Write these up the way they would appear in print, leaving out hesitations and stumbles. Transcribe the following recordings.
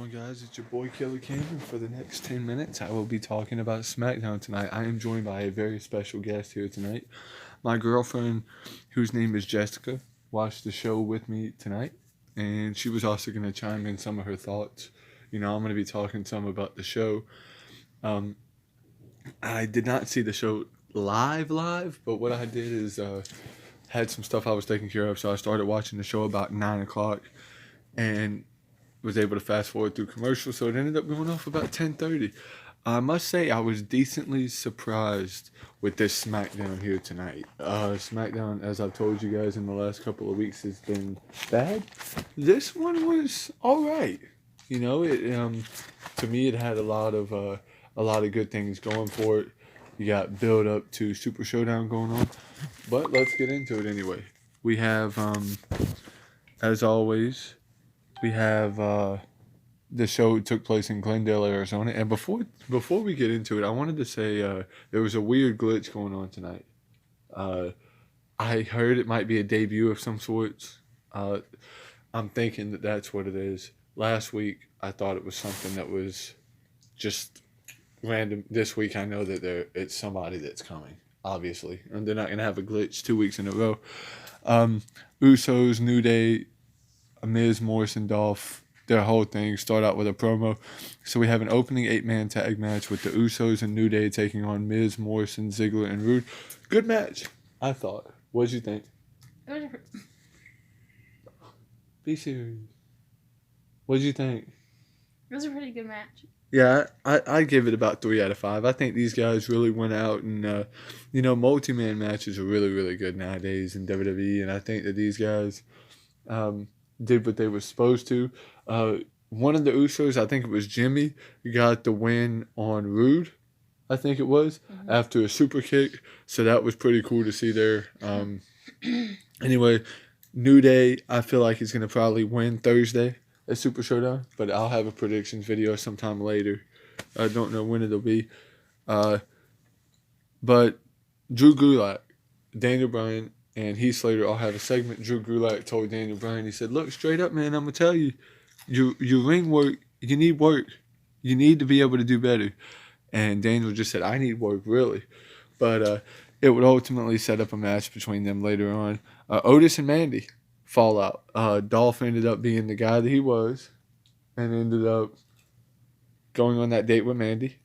on, guys? It's your boy Killer Cam, and for the next 10 minutes, I will be talking about Smackdown tonight. I am joined by a very special guest here tonight. My girlfriend, whose name is Jessica, watched the show with me tonight, and she was also going to chime in some of her thoughts. I'm going to be talking some about the show. I did not see the show live, but what I did is had some stuff I was taking care of, so I started watching the show about 9 o'clock, and was able to fast forward through commercials, so it ended up going off about 10:30. I must say I was decently surprised with this Smackdown here tonight. Smackdown, as I've told you guys in the last couple of weeks, has been bad. This one was all right. To me, it had a lot of good things going for it. You got build up to Super Showdown going on, but let's get into it anyway. We have, as always. We have the show took place in Glendale, Arizona. And before we get into it, I wanted to say there was a weird glitch going on tonight. I heard it might be a debut of some sorts. I'm thinking that that's what it is. Last week, I thought it was something that was just random. This week, I know that it's somebody that's coming, obviously. And they're not going to have a glitch 2 weeks in a row. Usos, New Day, Miz, Morrison, Dolph, their whole thing start out with a promo. So we have an opening 8-man tag match with the Usos and New Day taking on Miz, Morrison, Ziggler, and Rude. Good match, I thought. What did you think? Be serious. What did you think? It was a pretty good match. Yeah, I give it about 3 out of 5. I think these guys really went out and, multi-man matches are really, really good nowadays in WWE. And I think that these guys did what they were supposed to. One of the Usos, I think it was Jimmy, got the win on Rude, I think it was, after a super kick. So that was pretty cool to see there. Anyway, New Day, I feel like he's going to probably win Thursday at Super Showdown, but I'll have a predictions video sometime later. I don't know when it'll be. But Drew Gulak, Daniel Bryan, and Heath Slater all have a segment. Drew Gulak told Daniel Bryan, he said, "Look, straight up, man, I'm going to tell you, your ring work, you need work. You need to be able to do better." And Daniel just said, "I need work, really." But it would ultimately set up a match between them later on. Otis and Mandy fall out. Dolph ended up being the guy that he was and ended up going on that date with Mandy.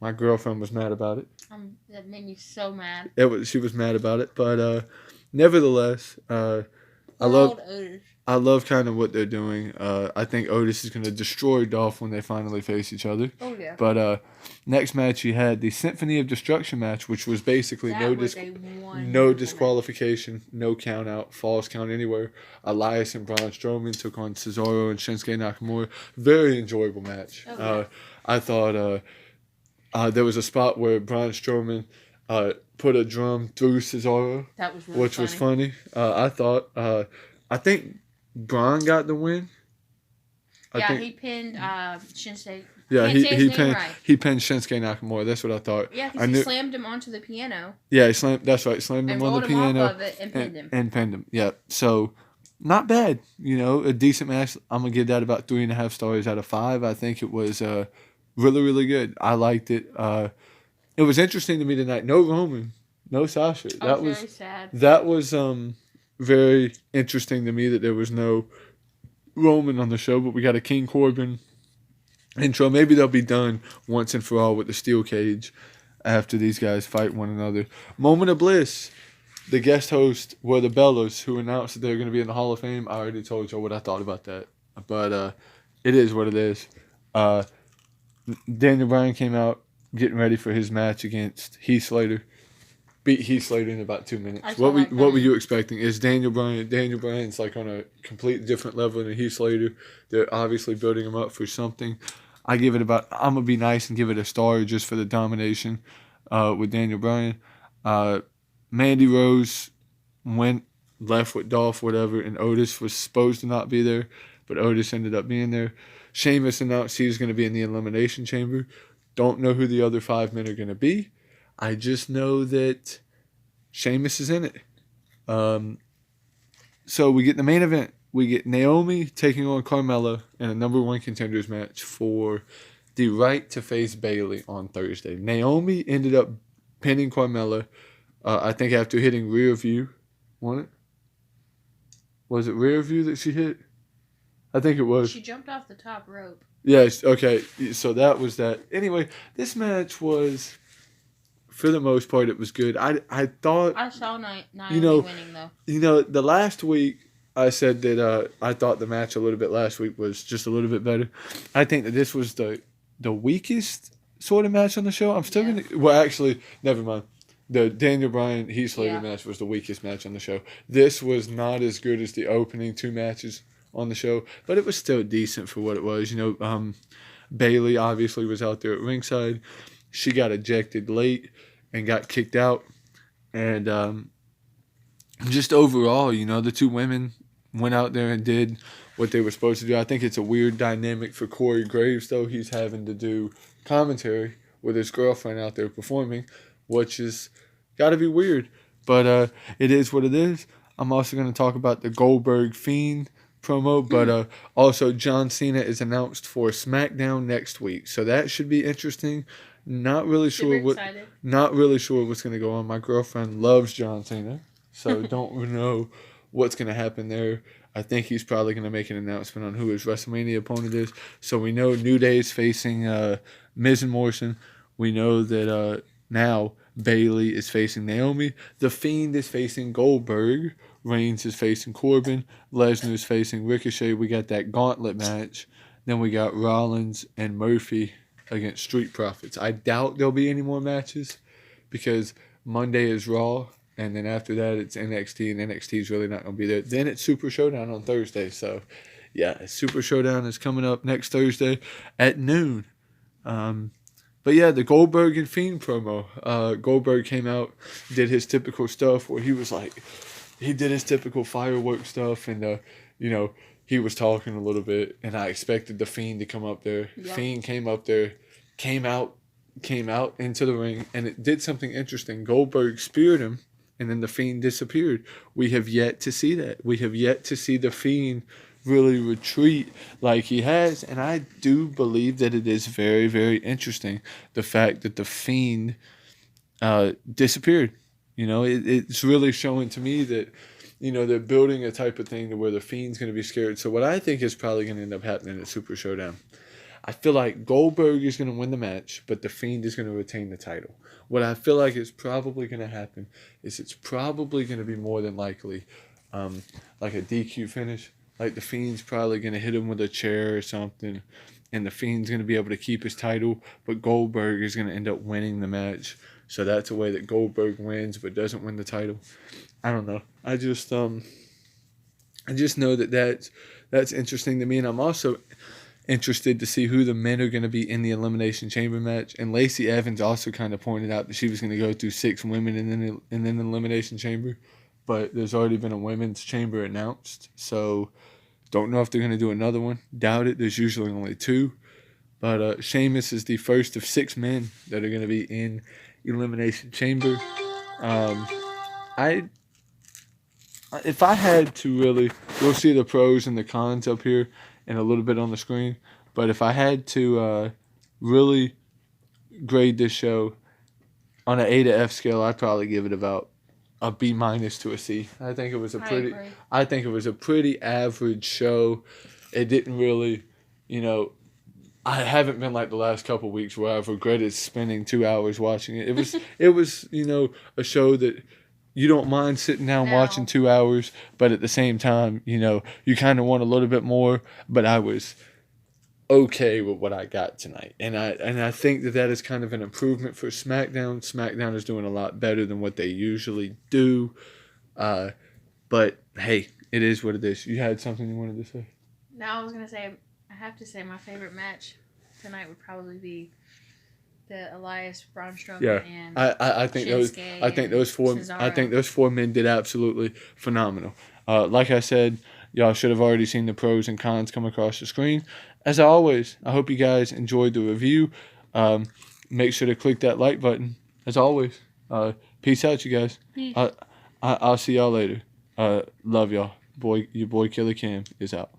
My girlfriend was mad about it. That made me so mad. She was mad about it, but nevertheless, I love kind of what they're doing. I think Otis is going to destroy Dolph when they finally face each other. Oh, yeah. But next match, you had the Symphony of Destruction match, which was basically no disqualification, no count out, falls count anywhere. Elias and Braun Strowman took on Cesaro and Shinsuke Nakamura. Very enjoyable match. Oh, yeah. I thought there was a spot where Braun Strowman put a drum through Cesaro, that was really which was funny. I think Braun got the win. He pinned Shinsuke. Yeah, he pinned Shinsuke Nakamura. That's what I thought. Yeah, because he slammed him onto the piano. Yeah, he slammed him on the piano off of it and pinned him. And pinned him. Yeah, so not bad. A decent match. I'm gonna give that about 3.5 stars out of 5. I think it was really, really good. I liked it. It was interesting to me tonight. No Roman, no Sasha. That was very sad. That was very interesting to me that there was no Roman on the show, but we got a King Corbin intro. Maybe they'll be done once and for all with the steel cage after these guys fight one another. Moment of Bliss. The guest host were the Bellas, who announced that they're going to be in the Hall of Fame. I already told you what I thought about that, but it is what it is. Daniel Bryan came out getting ready for his match against Heath Slater. Beat Heath Slater in about 2 minutes. What were you expecting? Is Daniel Bryan's like on a completely different level than Heath Slater. They're obviously building him up for something. I'm going to be nice and give it a star just for the domination with Daniel Bryan. Mandy Rose left with Dolph, whatever, and Otis was supposed to not be there, but Otis ended up being there. Sheamus announced he was going to be in the Elimination Chamber. Don't know who the other 5 men are going to be. I just know that Sheamus is in it. So we get the main event. we get Naomi taking on Carmella in a number 1 contenders match for the right to face Bayley on Thursday. Naomi ended up pinning Carmella, I think after hitting rear view. Wasn't it? Was it rear view that she hit? I think it was. She jumped off the top rope. Yes, okay. So that was that. Anyway, this match was, for the most part, it was good. I thought... I saw Naomi winning, though. The last week, I said that I thought the match a little bit last week was just a little bit better. I think that this was the weakest sort of match on the show. I'm still going to... Well, actually, never mind. The Daniel Bryan, Heath Slater match was the weakest match on the show. This was not as good as the opening 2 matches on the show, but it was still decent for what it was. Bayley obviously was out there at ringside. She got ejected late and got kicked out. And just overall, the 2 women went out there and did what they were supposed to do. I think it's a weird dynamic for Corey Graves, though. He's having to do commentary with his girlfriend out there performing, which is got to be weird. But it is what it is. I'm also going to talk about the Goldberg Fiend promo, but also John Cena is announced for Smackdown next week, so that should be interesting. Not really sure what's going to go on. My girlfriend loves John Cena, so don't know what's going to happen there. I think he's probably going to make an announcement on who his WrestleMania opponent is. So we know New Day is facing Miz and Morrison. We know that now Bayley is facing Naomi. The Fiend is facing Goldberg. Reigns is facing Corbin. Lesnar is facing Ricochet. We got that gauntlet match. Then we got Rollins and Murphy against Street Profits. I doubt there'll be any more matches because Monday is Raw, and then after that it's NXT, and NXT is really not going to be there. Then it's Super Showdown on Thursday. So, yeah, Super Showdown is coming up next Thursday at noon. But yeah, the Goldberg and Fiend promo. Goldberg came out, did his typical stuff where he was like, he did his typical firework stuff, and he was talking a little bit, and I expected the Fiend to come up there. Yep. Fiend came up there, came out into the ring, and it did something interesting. Goldberg speared him, and then the Fiend disappeared. We have yet to see that. We have yet to see the Fiend really retreat like he has, and I do believe that it is very, very interesting, the fact that the Fiend disappeared. It's really showing to me that, they're building a type of thing to where the Fiend's going to be scared. So what I think is probably going to end up happening at Super Showdown, I feel like Goldberg is going to win the match, but the Fiend is going to retain the title. What I feel like is probably going to happen is it's probably going to be more than likely like a DQ finish. Like the Fiend's probably going to hit him with a chair or something, and the Fiend's going to be able to keep his title, but Goldberg is going to end up winning the match. So that's a way that Goldberg wins but doesn't win the title. I don't know. I just know that's interesting to me, and I'm also interested to see who the men are going to be in the Elimination Chamber match. And Lacey Evans also kind of pointed out that she was going to go through 6 women and then an Elimination Chamber, but there's already been a women's chamber announced, so don't know if they're going to do another one. Doubt it. There's usually only 2, but Sheamus is the first of 6 men that are going to be in Elimination Chamber. If I had to really, you'll see the pros and the cons up here and a little bit on the screen, but if I had to really grade this show on an A to F scale, I'd probably give it about a B- to a C. I think it was a pretty average show. It didn't really, I haven't been like the last couple of weeks where I've regretted spending 2 hours watching it. It was a show that you don't mind sitting down watching 2 hours, but at the same time, you kind of want a little bit more. But I was okay with what I got tonight, and I think that is kind of an improvement for SmackDown. SmackDown is doing a lot better than what they usually do. But hey, it is what it is. You had something you wanted to say? No, I was gonna say, I have to say my favorite match tonight would probably be the Elias, Braun Strowman, and I think those 4 Cesaro. I think those 4 men did absolutely phenomenal. Like I said, y'all should have already seen the pros and cons come across the screen. As always, I hope you guys enjoyed the review. Make sure to click that like button. As always, peace out, you guys. Peace. I'll see y'all later. Love y'all. Your boy Killer Cam is out.